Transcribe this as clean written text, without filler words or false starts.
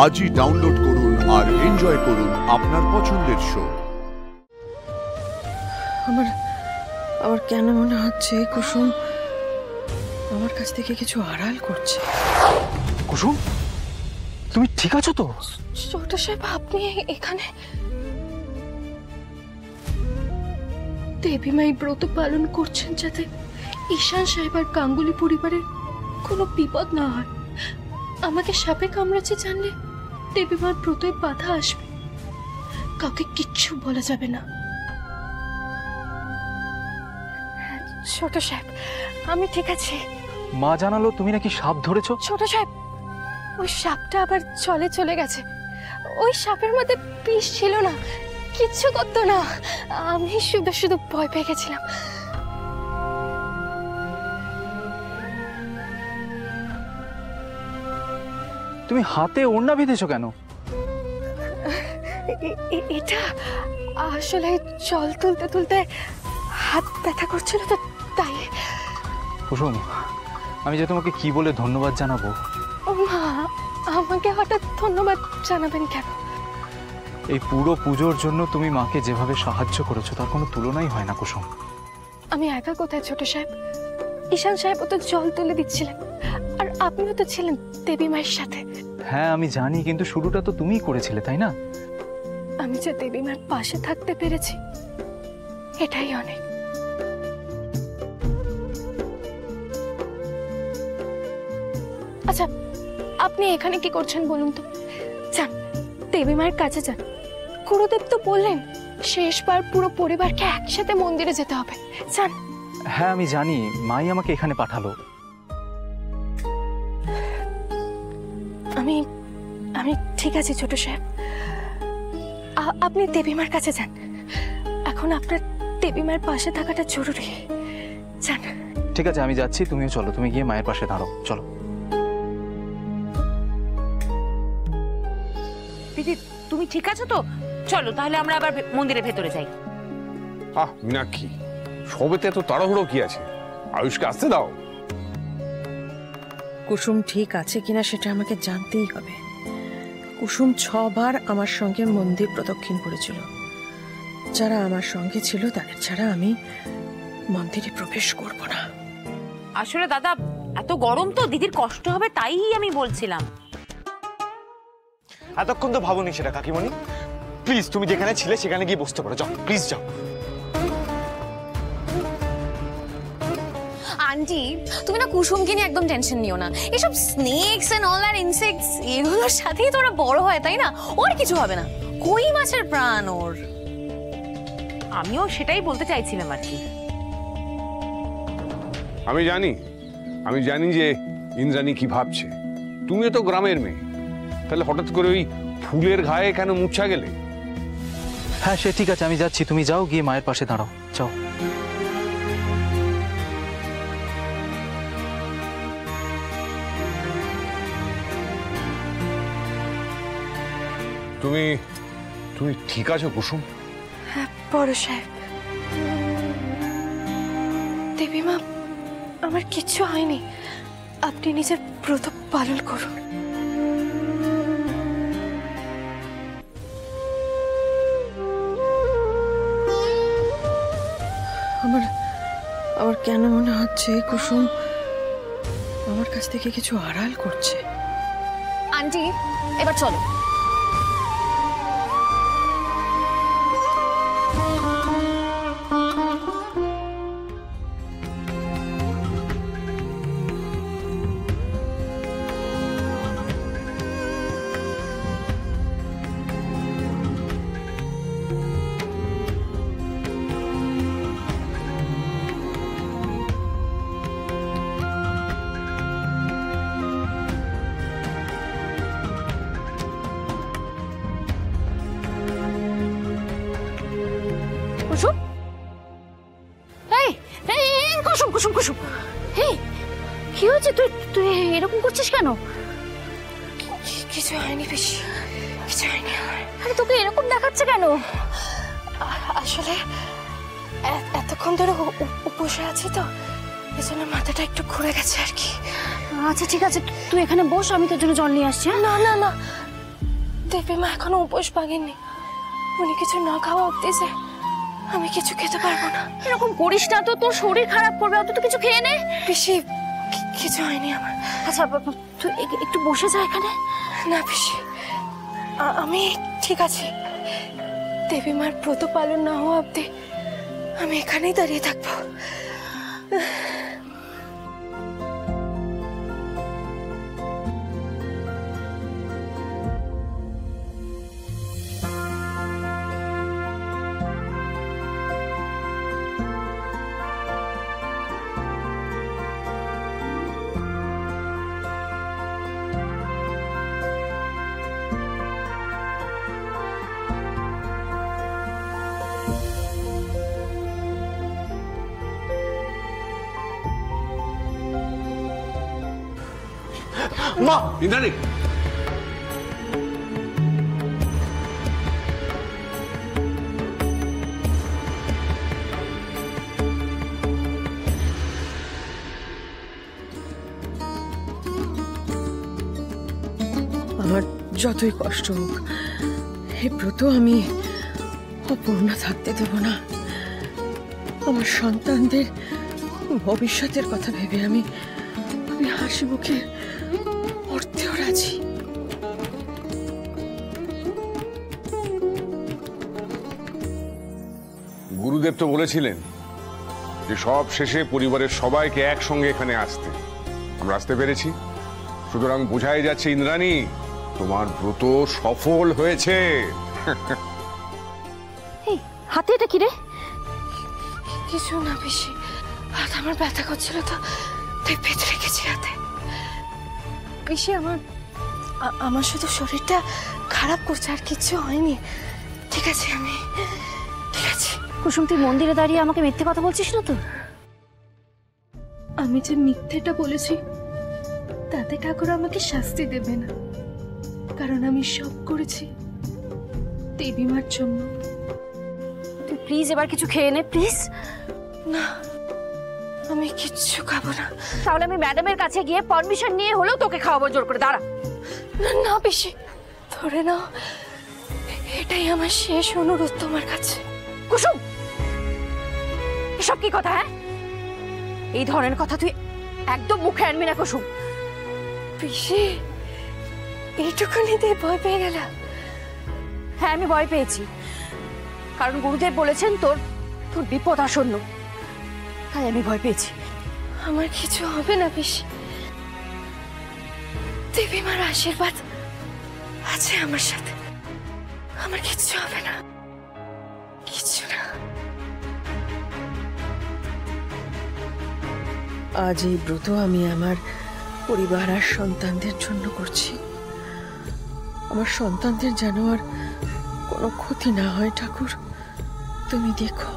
আজই ডাউনলোড করুন আর এনজয় করুন আপনার পছন্দের শো। আমার কেন মনে হচ্ছে কুসুম আমার কাছ থেকে কিছু আড়াল করছে। কুসুম, তুমি ঠিক আছো তো? ছোট সাহেব, আপনি এখানে? দেবীমা এই ব্রত পালন করছেন যাতে ঈশান সাহেব আর গাঙ্গুলি পরিবারের কোনো বিপদ না হয়। আমাকে সাপে কামড়েছে জানলে দেবীমার ব্রতে বাধা আসবে। কাউকে কিচ্ছু বলা যাবে না। ছোট সাহেব, আমি ঠিক আছি। মা জানালো তুমি নাকি সাপ ধরেছো। ছোট সাহেব, ওই সাপটা আবার জলে চলে গেছে। ওই সাপের মধ্যে বিষ ছিল না, কিচ্ছু করতো না। আমি শুধু শুধু ভয় পেয়ে গেছিলাম। তুমি হাতে ওড়না বেঁধেছো কেন? এটা আসলে জল তুলতে তুলতে হাত ব্যথা করছিল তো, তাই। কুসুম, আমি যে তোমাকে কি বলে ধন্যবাদ জানাবো। ও মা, আমাকে হঠাৎ ধন্যবাদ জানাবেন কেন? এই পুরো পুজোর জন্য তুমি মাকে যেভাবে সাহায্য করেছো তার কোনো তুলনাই হয় না কুসুম। আমি একা কোথায় ছোট সাহেব? ঈশান সাহেবও তো জল তুলে দিচ্ছিলেন, আর আপনিও তো ছিলেন দেবী মায়ের সাথে। হ্যাঁ আমি জানি, কিন্তু শুরুটা তো তুমিই করেছিলে, তাই না? আমি যে দেবী মার পাশে থাকতে পেরেছি এটাই অনেক। আচ্ছা, আপনি এখানে কি করছেন বলুন তো? যান, দেবী মায়ের কাছে যান। গুরুদেব তো বললেন শেষবার পুরো পরিবারকে একসাথে মন্দিরে যেতে হবে। যান। হ্যাঁ আমি জানি, মাই আমাকে এখানে পাঠালো। আমি আমি ঠিক আছি ছোট সাহেব। আপনি দেবীমার কাছে যান। এখন আপনার দেবীমার পাশে থাকাটা জরুরি। যান। ঠিক আছে, আমি যাচ্ছি, তুমিও চলো। তুমি গিয়ে মায়ের পাশে দাঁড়াও, চলো। দিদি, তুমি ঠিক আছো তো? চলো তাহলে আমরা আবার মন্দিরের ভেতরে যাই। মীনাক্ষী, সবেতে এত তাড়াহুড়ো কি আছে? আয়ুষকে আসতে দাও। কুসুম ঠিক আছে কিনা সেটা আমাকে জানতেই হবে। কুসুম 6 বার আমার সঙ্গে মন্দির প্রদক্ষিণ করেছিল। যারা আমার সঙ্গে ছিল তাদের ছাড়া আমি মন্দিরে প্রবেশ করব না। আসলে দাদা, এত গরম তো দিদির কষ্ট হবে, তাই আমি বলছিলাম। এতক্ষণ তো ভাবনি সেটা কাকিমণি। প্লিজ তুমি যেখানে ছিলে সেখানে গিয়ে বসতে পারো। যাও, প্লিজ যাও। আন্টি, তুমি না কুসুমকে নিয়ে একদম টেনশন নিও না। এসব স্নেকস এন্ড অল আর ইনসেক্টস এগুলোর সাথেই তো ওরা বড় হয়, তাই না? ওর কিছু হবে না। কই মাছের প্রাণ ওর। আমিও সেটাই বলতে চাইছিলাম আর কি। আমি জানি যে ইন্দ্রাণী কি ভাবছে। তুমিও তো গ্রামের মেয়ে, তাহলে হঠাৎ করে ওই ফুলের ঘায়ে কেন মূর্ছা গেলে? হ্যাঁ সে ঠিক আছে, আমি যাচ্ছি, তুমি যাও, গিয়ে মায়ের পাশে দাঁড়াও, যাও। তুমি ঠিক আছো কুসুম? হ্যাঁ বড় সাহেব। দেবীমা, আমার কিচ্ছু হয়নি। আপনি নিজের ব্রত পালন করুন। আমার কেন মনে হচ্ছে কুসুম আমার কাছ থেকে কিছু আড়াল করছে। আন্টি, এবার চলো। কুসুম, এই কুসুম কুসুম কুসুম, এই কি হয়েছে? তুই এরকম করছিস কেন? কিছু হয়নি, বেশি কিছু হয়নি। আরে তোকে এরকম দেখাচ্ছে কেন? আসলে এতক্ষণ ধরে উপসে আছি তো, এজন্য মাথাটা একটু ঘুরে গেছে আর কি। আচ্ছা ঠিক আছে, তুই এখানে বস, আমি তোর জন্য জল নিয়ে আসছি। না না না, দেবী মা এখনো উপোস ভাঙেননি। উনি কিছু না খাওয়া অব্দি যে আমি কিছু খেতে পারবো না। এরকম করিস না তো, তোর শরীর খারাপ করবে। অত তো কিছু খেয়ে নে। পিসি কিছু হয়নি আমার। আচ্ছা তুই একটু বসে যা এখানে। না পিসি, আমি ঠিক আছি। দেবী মার ব্রত পালন না হওয়া অব্দি আমি এখানেই দাঁড়িয়ে থাকবো। মা, ইন্দ্রাণী, আমার যতই কষ্ট হোক, এই ব্রত আমি অপূর্ণ থাকতে দেব না। আমার সন্তানদের ভবিষ্যতের কথা ভেবে আমি হাসি মুখে মরতেও রাজি। গুরুদেব তো বলেছিলেন যে সব শেষে পরিবারের সবাইকে একসঙ্গে এখানে আসতে। আমরা আসতে পেরেছি, সুতরাং বোঝাই যাচ্ছে ইন্দ্রাণী, তোমার ব্রত সফল হয়েছে। হাতে এটা কি রে? কিছু না পিসি, হাত আমার ব্যথা করছিল তো তাই বেঁধে রেখেছি হাতে। পিসি আমার শুধু শরীরটা খারাপ করছে, আর কিছু হয়নি। ঠিক আছে, আমি ঠিক আছে। কুসুম, তুই মন্দিরে দাঁড়িয়ে আমাকে মিথ্যে কথা বলছিস না তো? আমি যে মিথ্যেটা বলেছি তাতে ঠাকুর আমাকে শাস্তি দেবে না, কারণ আমি সব করেছি দেবী মার জন্য। তুই প্লিজ এবার কিছু খেয়ে নে, প্লিজ। না, আমি কিচ্ছু খাবো না। তাহলে আমি ম্যাডামের কাছে গিয়ে পারমিশন নিয়ে হলেও তোকে খাওয়াবো জোর করে। দাঁড়া। না পিসি, ধরে নাও, এটাই আমার শেষ অনুরোধ তোমার কাছে। কুসুম, এসব কি কথা? হ্যাঁ, এই ধরনের কথা তুই একদম মুখে আনবি না কুসুম। পিসি, এইটুকুনিতে ভয় পেয়ে গেল? হ্যাঁ, আমি ভয় পেয়েছি, কারণ গুরুদেব বলেছেন তোর তোর বিপদ আসন্ন, তাই আমি ভয় পেয়েছি। আমার কিছু হবে না পিসি, দেবী মার আশীর্বাদ আছে আমার সাথে। আমার কিচ্ছু হবে না, কিছু না। আজ এই ব্রত আমি আমার পরিবার আর সন্তানদের জন্য করছি। আমার সন্তানদের যেন আর কোনো ক্ষতি না হয় ঠাকুর, তুমি দেখো।